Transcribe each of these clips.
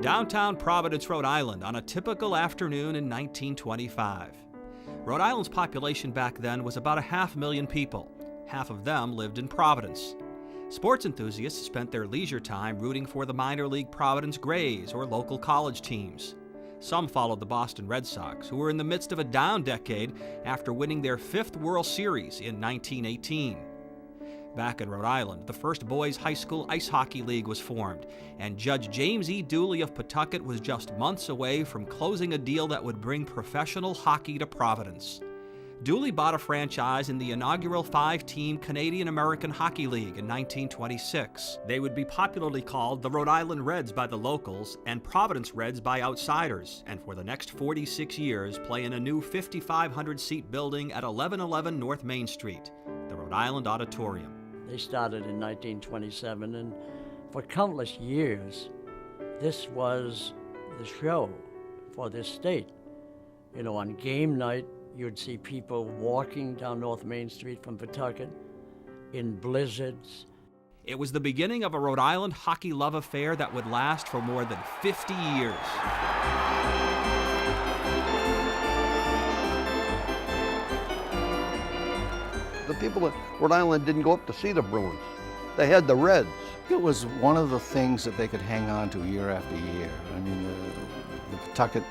downtown Providence, Rhode Island, on a typical afternoon in 1925. Rhode Island's population back then was about 500,000 people. Half of them lived in Providence. Sports enthusiasts spent their leisure time rooting for the minor league Providence Grays or local college teams. Some followed the Boston Red Sox, who were in the midst of a down decade after winning their 5th World Series in 1918. Back in Rhode Island, the first boys' high school ice hockey league was formed, and Judge James E. Dooley of Pawtucket was just months away from closing a deal that would bring professional hockey to Providence. Dooley bought a franchise in the inaugural 5-team Canadian-American Hockey League in 1926. They would be popularly called the Rhode Island Reds by the locals and Providence Reds by outsiders, and for the next 46 years play in a new 5,500-seat building at 1111 North Main Street, the Rhode Island Auditorium. They started in 1927, and for countless years, this was the show for this state. You know, on game night, you'd see people walking down North Main Street from Pawtucket in blizzards. It was the beginning of a Rhode Island hockey love affair that would last for more than 50 years. The people of Rhode Island didn't go up to see the Bruins. They had the Reds. It was one of the things that they could hang on to year after year. I mean, the Pawtucket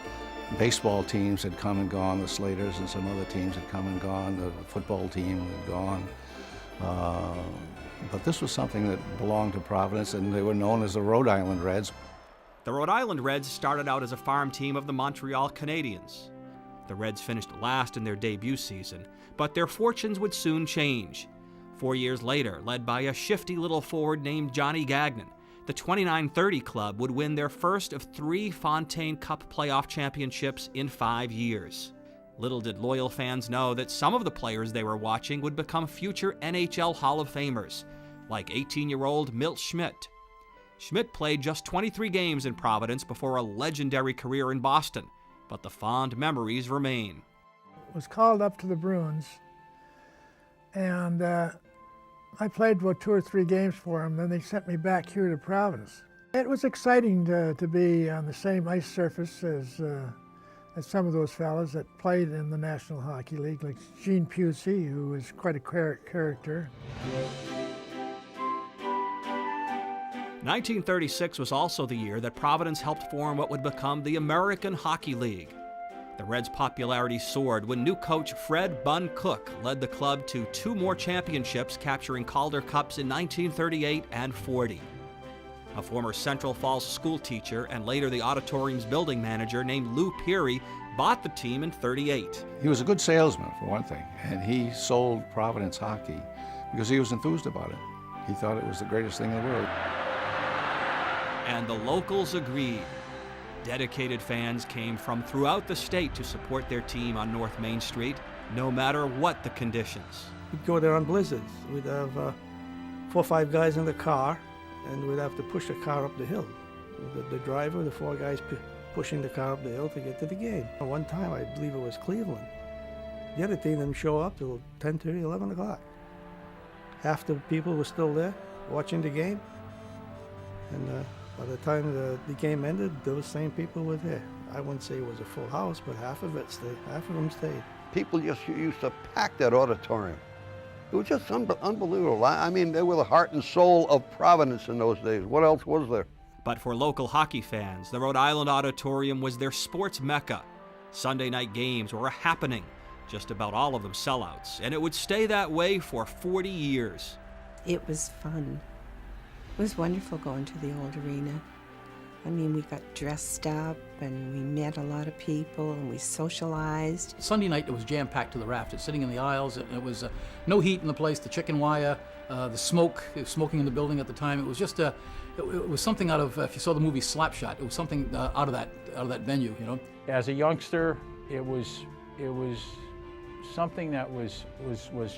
baseball teams had come and gone, the Slaters and some other teams had come and gone, the football team had gone. But this was something that belonged to Providence, and they were known as the Rhode Island Reds. The Rhode Island Reds started out as a farm team of the Montreal Canadiens. The Reds finished last in their debut season, but their fortunes would soon change. 4 years later, led by a shifty little forward named Johnny Gagnon, the 2930 Club would win their first of 3 Fontaine Cup playoff championships in 5 years. Little did loyal fans know that some of the players they were watching would become future NHL Hall of Famers, like 18-year-old Milt Schmidt. Schmidt played just 23 games in Providence before a legendary career in Boston, but the fond memories remain. Was called up to the Bruins, and I played about 2 or 3 games for them, then they sent me back here to Providence. It was exciting to be on the same ice surface as some of those fellas that played in the National Hockey League, like Gene Pusey, who was quite a character. 1936 was also the year that Providence helped form what would become the American Hockey League. The Reds' popularity soared when new coach Fred "Bun" Cook led the club to 2 more championships, capturing Calder Cups in 1938 and 40. A former Central Falls school teacher and later the auditorium's building manager named Lou Peary bought the team in 38. He was a good salesman, for one thing, and he sold Providence hockey because he was enthused about it. He thought it was the greatest thing in the world. And the locals agreed. Dedicated fans came from throughout the state to support their team on North Main Street, no matter what the conditions. We'd go there on blizzards. We'd have 4 or 5 guys in the car, and we'd have to push the car up the hill. The driver, the 4 guys pushing the car up the hill to get to the game. One time, I believe it was Cleveland. The other team didn't show up till 10:30, 11 o'clock. Half the people were still there watching the game, and by the time the game ended, those same people were there. I wouldn't say it was a full house, but half of them stayed. People just used to pack that auditorium. It was just unbelievable. I mean, they were the heart and soul of Providence in those days. What else was there? But for local hockey fans, the Rhode Island Auditorium was their sports mecca. Sunday night games were a happening, just about all of them sellouts, and it would stay that way for 40 years. It was fun. It was wonderful going to the old arena. I mean, we got dressed up and we met a lot of people and we socialized. Sunday night, it was jam-packed to the rafters, sitting in the aisles. It was no heat in the place, the chicken wire, the smoke, smoking in the building at the time. It was just it was something out of, if you saw the movie Slapshot, it was something out of that venue, you know. As a youngster, it was something that was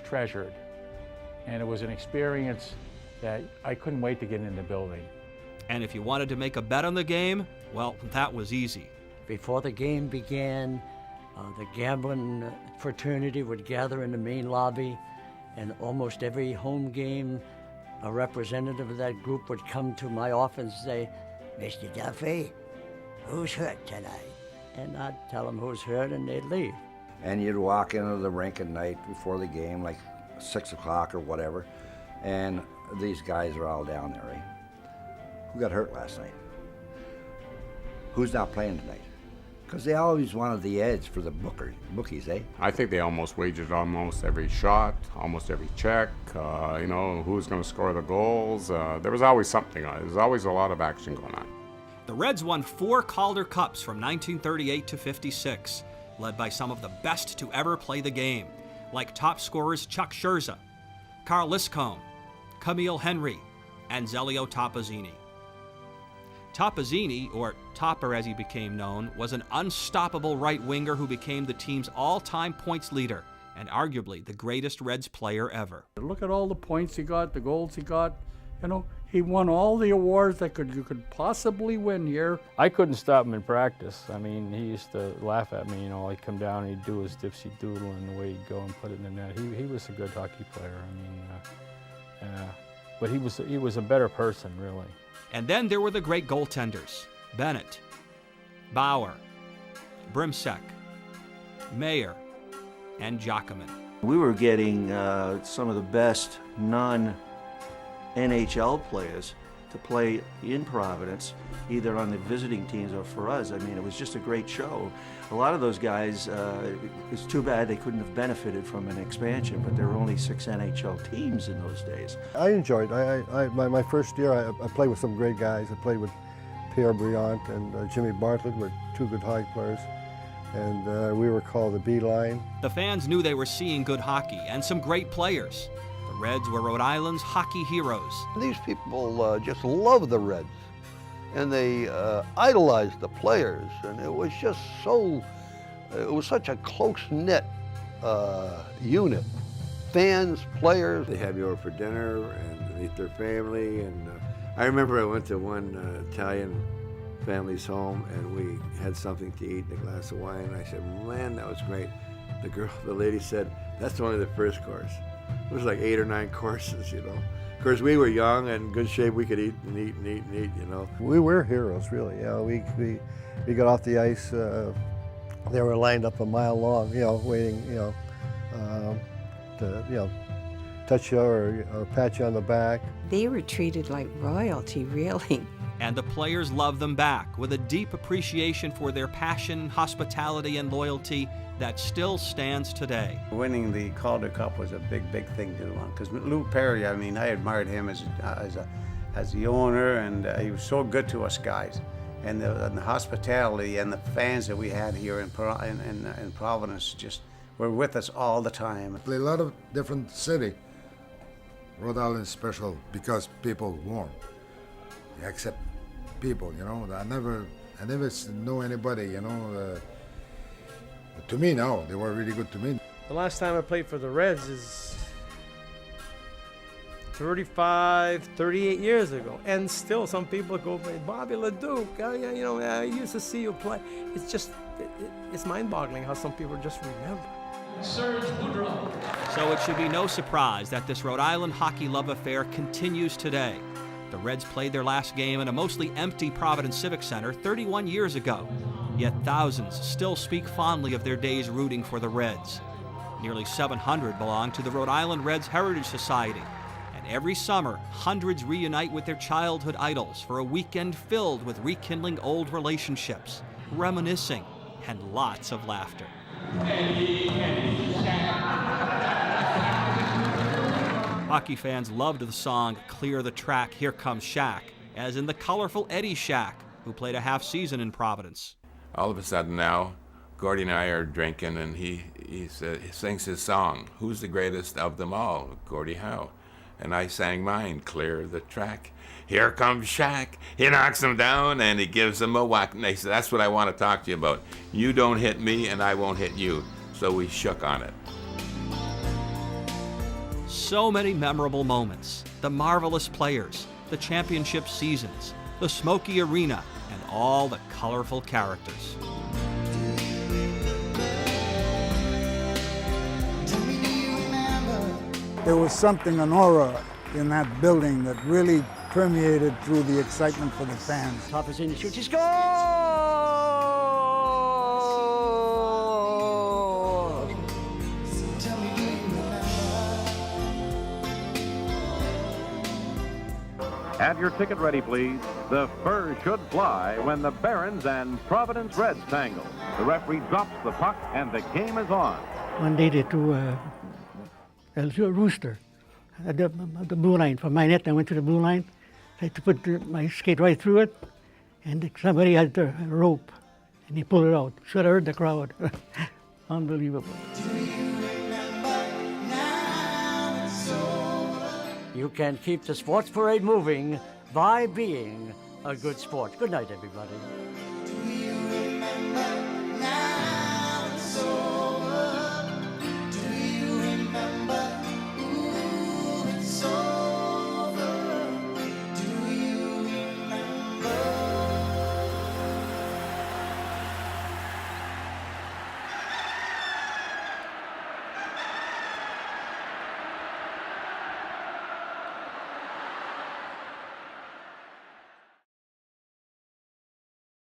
treasured, and it was an experience that I couldn't wait to get in the building. And if you wanted to make a bet on the game, well, that was easy. Before the game began, the gambling fraternity would gather in the main lobby, and almost every home game, a representative of that group would come to my office and say, "Mr. Duffy, who's hurt tonight? And I'd tell them who's hurt, and they'd leave. And you'd walk into the rink at night before the game, like 6 o'clock or whatever, and these guys are all down there, right? Who got hurt last night? Who's not playing tonight? Because they always wanted the edge for the bookies, eh? I think they almost wagered almost every shot, almost every check, you know, who's going to score the goals. There was always something on it. There was always a lot of action going on. The Reds won 4 Calder Cups from 1938 to 56, led by some of the best to ever play the game, like top scorers Chuck Scherzer, Carl Liscombe, Camille Henry, and Zelio Topazzini. Topazzini, or Topper as he became known, was an unstoppable right winger who became the team's all-time points leader and arguably the greatest Reds player ever. Look at all the points he got, the goals he got. You know, he won all the awards that you could possibly win here. I couldn't stop him in practice. I mean, he used to laugh at me. You know, I'd come down and he'd do his dipsy doodle and the way he'd go and put it in the net. He was a good hockey player. I mean, but he was a better person, really. And then there were the great goaltenders: Bennett, Bauer, Brimsek, Mayer, and Jockeman. We were getting some of the best non-NHL players to play in Providence, either on the visiting teams or for us. I mean, it was just a great show. A lot of those guys, it's too bad they couldn't have benefited from an expansion, but there were only 6 NHL teams in those days. I enjoyed my first year. I played with some great guys. I played with Pierre Briant and Jimmy Bartlett, were 2 good hockey players, and we were called the B-line. The fans knew they were seeing good hockey and some great players. The Reds were Rhode Island's hockey heroes. These people just love the Reds, and they idolized the players, and it was just so, it was such a close-knit unit. Fans, players. They had me over for dinner and meet their family, and I remember I went to one Italian family's home, and we had something to eat and a glass of wine, and I said, man, that was great. The lady said, that's only the first course. It was like 8 or 9 courses, you know. Of course, we were young and in good shape. We could eat and eat and eat and eat, you know. We were heroes, really. You know, we got off the ice. They were lined up a mile long, you know, waiting, you know, to, you know, touch you or pat you on the back. They were treated like royalty, really. And the players loved them back with a deep appreciation for their passion, hospitality, and loyalty that still stands today. Winning the Calder Cup was a big thing to do, because Lou Perry, I mean, I admired him as the owner, and he was so good to us guys. And the hospitality and the fans that we had here in Providence just were with us all the time. Play a lot of different city. Rhode Island is special because people warm. They accept people, you know. I never know anybody, you know. To me, no, they were really good to me. The last time I played for the Reds is 35, 38 years ago. And still some people go, Bobby LeDuc, you know, I used to see you play. It's just, it's mind-boggling how some people just remember. So it should be no surprise that this Rhode Island hockey love affair continues today. The Reds played their last game in a mostly empty Providence Civic Center 31 years ago. Yet thousands still speak fondly of their days rooting for the Reds. Nearly 700 belong to the Rhode Island Reds Heritage Society. And every summer, hundreds reunite with their childhood idols for a weekend filled with rekindling old relationships, reminiscing, and lots of laughter. Hockey fans loved the song Clear the Track, Here Comes Shaq, as in the colorful Eddie Shack, who played a half season in Providence. All of a sudden now, Gordy and I are drinking, and he sings his song, Who's the Greatest of Them All? Gordie Howe. And I sang mine, Clear the Track. Here comes Shaq. He knocks him down, and he gives him a whack. And they said, that's what I want to talk to you about. You don't hit me, and I won't hit you. So we shook on it. So many memorable moments, the marvelous players, the championship seasons, the smoky arena, and all the colorful characters. There was something, an aura in that building that really permeated through the excitement for the fans. Topazzini shoots, he scores! Have your ticket ready, please. The fur should fly when the Barons and Providence Reds tangle. The referee drops the puck and the game is on. One day they threw a rooster at the blue line. From my net, I went to the blue line. I had to put my skate right through it, and somebody had the rope, and he pulled it out. Should have heard the crowd. Unbelievable. You can keep the sports parade moving by being a good sport. Good night, everybody.